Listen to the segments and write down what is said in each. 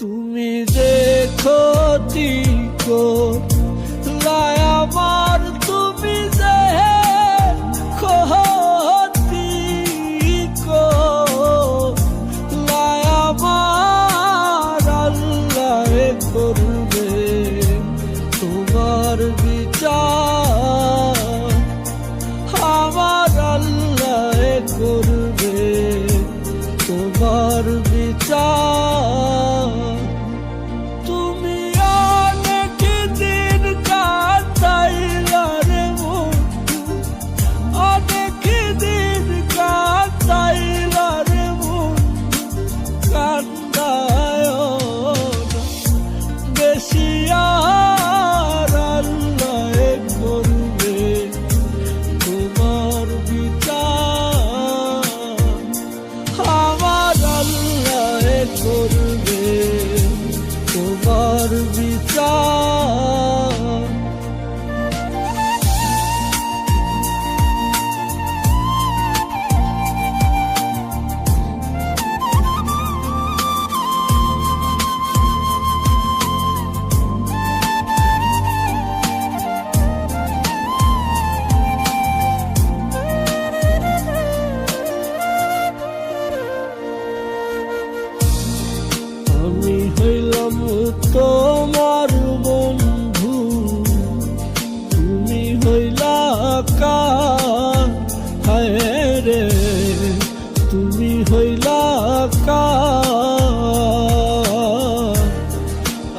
তুমি যে ক্ষতি করলাই আমার, তুমি যে ক্ষতি করলাই আমার, আল্লাহ করবে তোমার বিচার, আমার আল্লাহ করবে তোমার বিচার। তুমি অনেক দিন কাটাইলা রে বন্ধু, অনেক দিন কাটাইলা রে বন্ধু, কান্দায় বেশি আর, আল্লাহ করবে তোমার বিচার, আমার আল্লাহ করবে তোমার বিচার। আমি হইলাম তোমার বন্ধু, তুমি হইলা কার, হায় রে তুমি হইলা কার।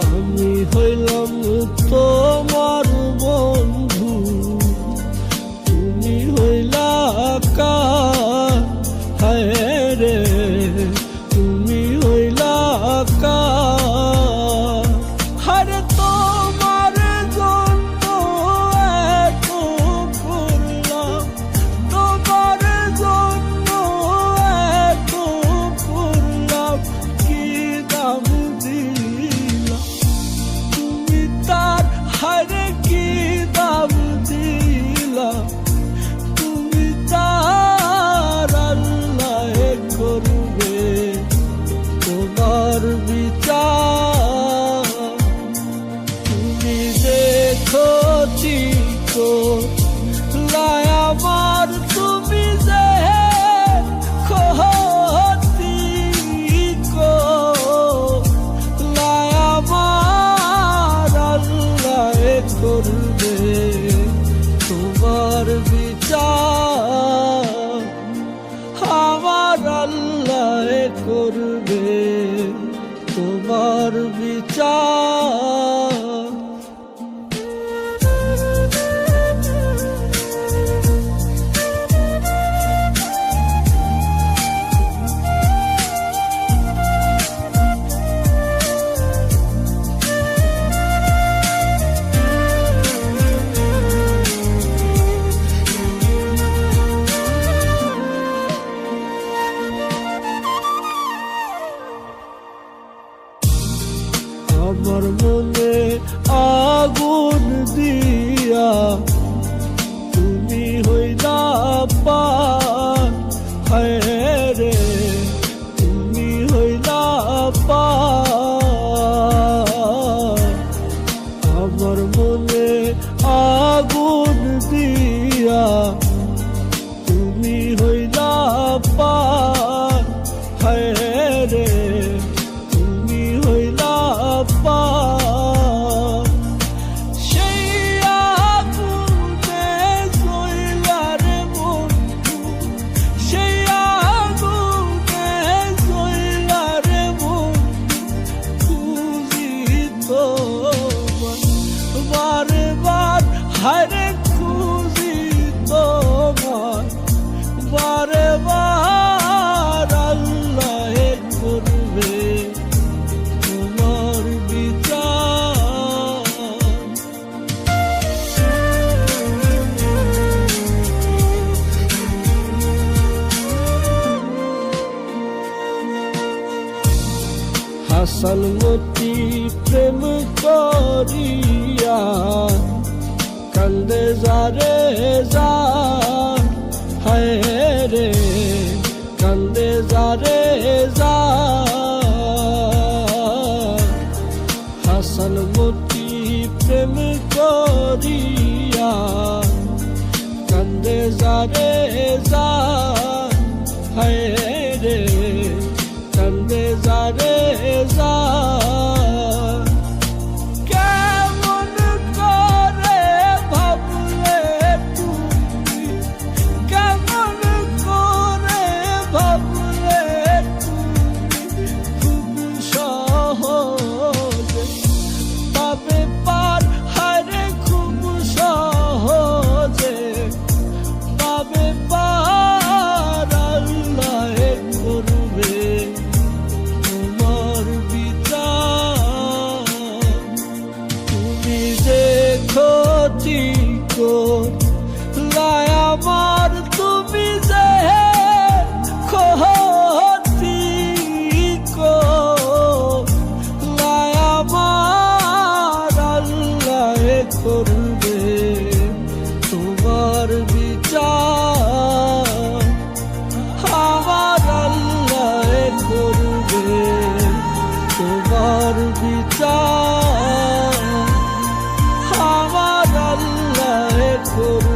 আমি হইলাম তোমার বন্ধু, তুমি হইলা কার, হায় রে তুমি হইলা কার। আরে তোমার জন্য এত করলাম, তোমার জন্য এত করলাম, কি দাম দিলাম তুমি তার, হারে কি দাম দিলাম তুমি তার, আল্লাহ করবে তোমার বিচার। তুমি যে ক্ষতি করলাই আমার, তুমি যে ক্ষতি করলাই আমার, আল্লাহ করবে তোমার বিচার, আমার আল্লাহ করবে তোমার বিচার। আমার মনে আগুন দিয়া তুমি হইলা পার, হায় রে তুমি হইলা পার। আমার মনে আগুন দিয়া তুমি হইলা পার, হায় রে তুমি হইলা পার। সেই আগুনে জ্বইলা রে বন্ধু, সেই আগুনে জ্বইলা রে বন্ধু, খুঁজি তোমার বারে বার, হায়রে খুঁজি তোমার বারে বার, আল্লাহ করবে তোমার বিচার। হাসান মতি প্রেম করিয়া কান্দে যারে যা, হায় রে কান্দে যারে যা। যারে যান হায় রে কান্দে যারে যান কেমন করে ভাবলে তুমি কেমন করে ভাবলে তুমি খুব সহজে পাবে পার হারে খুব সহজে পাবে পার আল্লাহ করবে তোমার বিচার তুমি যে ক্ষতি করলে আমার তুমি যে ক্ষতি করলে আমার আল্লাহ করবে তোমার বিচার আমার আল্লাহ করবে তোমার বিচার আমার আল্লাহ করবে